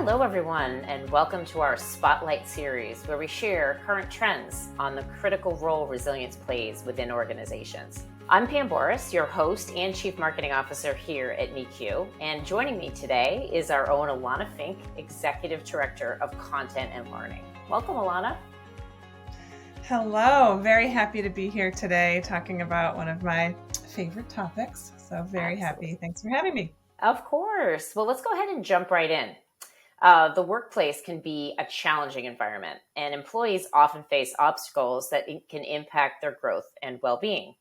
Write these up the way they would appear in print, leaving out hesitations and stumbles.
Hello, everyone, and welcome to our Spotlight series, where we share current trends on the critical role resilience plays within organizations. I'm Pam Boris, your host and Chief Marketing Officer here at NEQ, and joining me today is our own Alanna Fincke, Executive Director of Content and Learning. Welcome, Alanna. Hello, very happy to be here today talking about one of my favorite topics. So very happy. Thanks for having me. Of course. Well, let's go ahead and jump right in. The workplace can be a challenging environment, and employees often face obstacles that can impact their growth and well-being.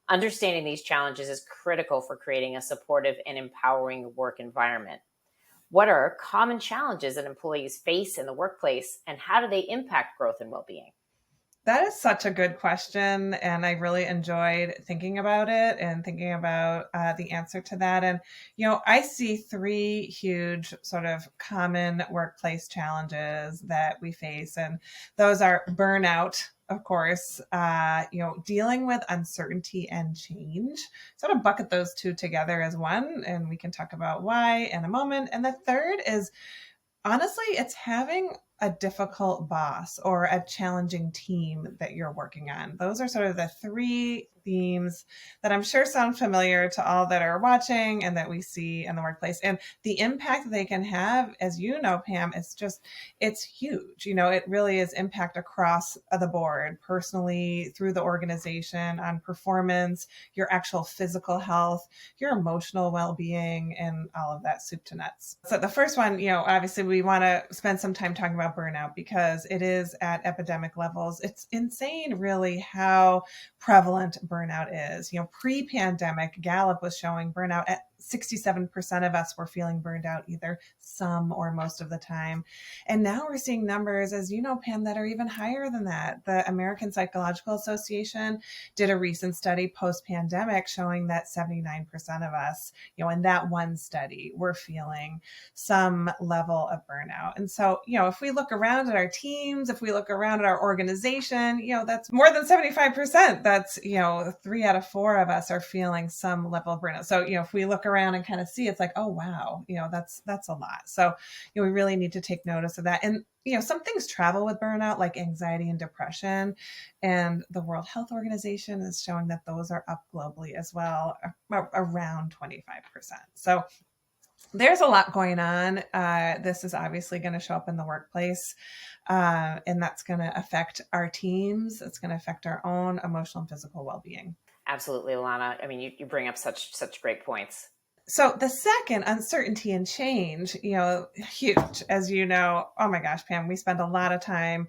Understanding these challenges is critical for creating a supportive and empowering work environment. What are common challenges that employees face in the workplace, and how do they impact growth and well-being? That is such a good question, and I really enjoyed thinking about it and thinking about the answer to that. And, I see three huge sort of common workplace challenges that we face, and those are burnout, of course, dealing with uncertainty and change. Sort of bucket those two together as one, and we can talk about why in a moment. And the third is, honestly, it's having a difficult boss or a challenging team that you're working on. Those are sort of the three themes that I'm sure sound familiar to all that are watching and that we see in the workplace. And the impact that they can have, as you know, Pam, it's huge. It really is impact across the board, personally, through the organization, on performance, your actual physical health, your emotional well-being, and all of that soup to nuts. So the first one, obviously we want to spend some time talking about burnout because it is at epidemic levels. It's insane, really, how prevalent burnout is. Pre-pandemic, Gallup was showing burnout at 67% of us were feeling burned out either some or most of the time. And now we're seeing numbers, as you know, Pam, that are even higher than that. The American Psychological Association did a recent study post-pandemic showing that 79% of us, in that one study, were feeling some level of burnout. And so, if we look around at our teams, if we look around at our organization, that's more than 75%. That's, 3 out of 4 of us are feeling some level of burnout. So, if we look around and kind of see, it's like, oh, wow, that's a lot. So, we really need to take notice of that. And, some things travel with burnout, like anxiety and depression. And the World Health Organization is showing that those are up globally as well, around 25%. So there's a lot going on. This is obviously going to show up in the workplace, and that's going to affect our teams. It's going to affect our own emotional and physical well-being. Absolutely, Alanna. I mean, you bring up such great points. So the second, uncertainty and change, huge, as you know. Oh my gosh, Pam, we spend a lot of time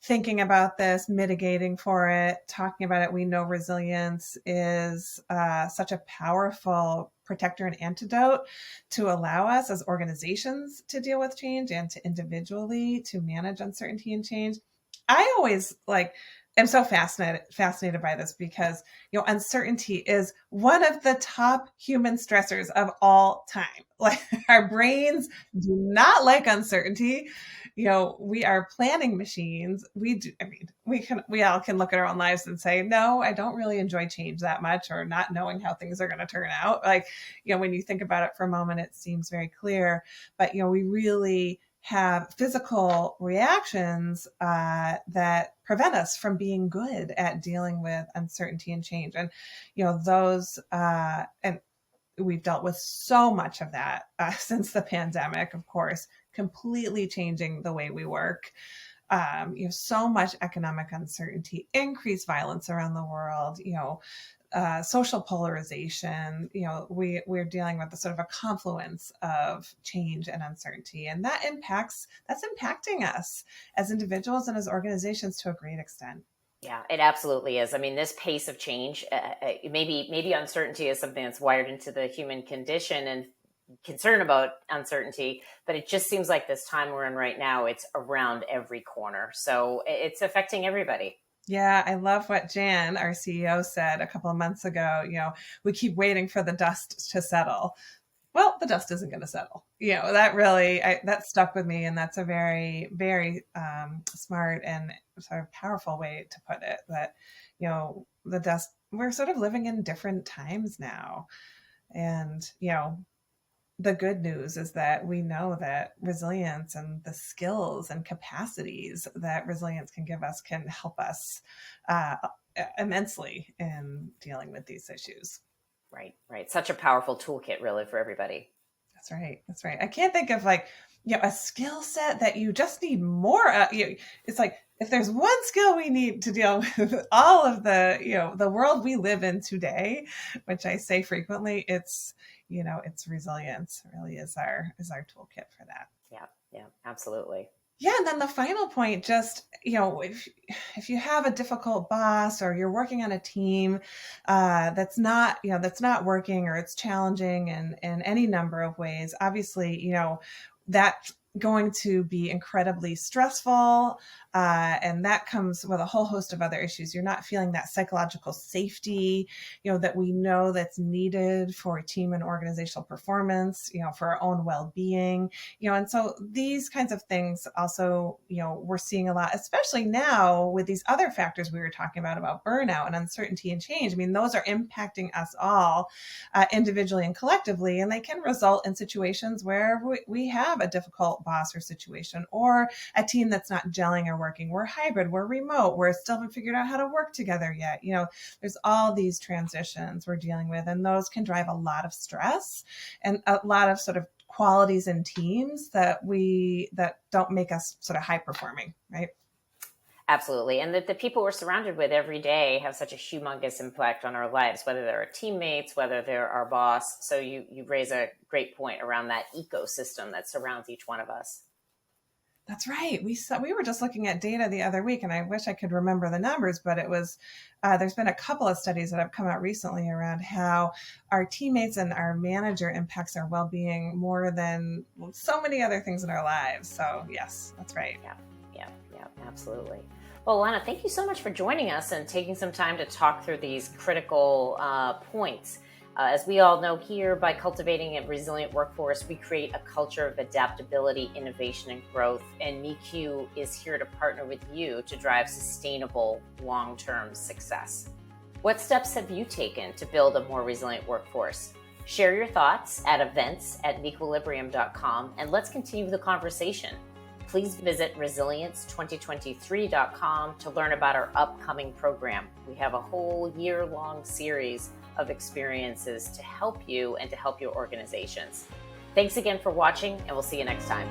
thinking about this, mitigating for it, talking about it. We know resilience is such a powerful protector and antidote to allow us as organizations to deal with change and to individually to manage uncertainty and change. I always am so fascinated by this because, uncertainty is one of the top human stressors of all time. Like, our brains do not like uncertainty. We are planning machines. We all can look at our own lives and say, no, I don't really enjoy change that much, or not knowing how things are going to turn out. When you think about it for a moment, it seems very clear, but, we really have physical reactions that prevent us from being good at dealing with uncertainty and change. And, those, and we've dealt with so much of that since the pandemic, of course, completely changing the way we work. So much economic uncertainty, increased violence around the world, social polarization. We're dealing with the sort of a confluence of change and uncertainty, and that's impacting us as individuals and as organizations to a great extent. Yeah, it absolutely is. I mean, this pace of change, maybe uncertainty is something that's wired into the human condition and concern about uncertainty, but it just seems like this time we're in right now, it's around every corner. So it's affecting everybody. Yeah, I love what Jan, our CEO, said a couple of months ago. We keep waiting for the dust to settle. Well, the dust isn't going to settle. That stuck with me. And that's a very, very smart and sort of powerful way to put it. That, the dust, we're sort of living in different times now. And, the good news is that we know that resilience and the skills and capacities that resilience can give us can help us uh, immensely in dealing with these issues. Right, right. Such a powerful toolkit, really, for everybody. That's right. That's right. I can't think of like, a skill set that you just need more. It's like if there's one skill we need to deal with all of the world we live in today, which I say frequently, it's resilience. It really is our toolkit for that. Yeah, yeah, absolutely. Yeah, and then the final point, just if you have a difficult boss or you're working on a team that's not working, or it's challenging in any number of ways, obviously, that's going to be incredibly stressful, and that comes with a whole host of other issues. You're not feeling that psychological safety, that we know that's needed for team and organizational performance, for our own well-being, and so these kinds of things also, we're seeing a lot, especially now with these other factors we were talking about burnout and uncertainty and change. I mean, those are impacting us all individually and collectively, and they can result in situations where we have a difficult boss or situation, or a team that's not gelling or working. We're hybrid, we're remote, we're still haven't figured out how to work together yet. There's all these transitions we're dealing with, and those can drive a lot of stress and a lot of sort of qualities in teams that don't make us sort of high performing, right? Absolutely. And the people we're surrounded with every day have such a humongous impact on our lives, whether they're our teammates, whether they're our boss. So you raise a great point around that ecosystem that surrounds each one of us. That's right. We were just looking at data the other week, and I wish I could remember the numbers, but it was there's been a couple of studies that have come out recently around how our teammates and our manager impacts our well-being more than so many other things in our lives. So yes, that's right. Yeah, absolutely. Well, Alanna, thank you so much for joining us and taking some time to talk through these critical points. As we all know here, by cultivating a resilient workforce, we create a culture of adaptability, innovation, and growth. And MeQ is here to partner with you to drive sustainable long-term success. What steps have you taken to build a more resilient workforce? Share your thoughts at events@mequilibrium.com, and let's continue the conversation. Please visit resilience2023.com to learn about our upcoming program. We have a whole year-long series of experiences to help you and to help your organizations. Thanks again for watching, and we'll see you next time.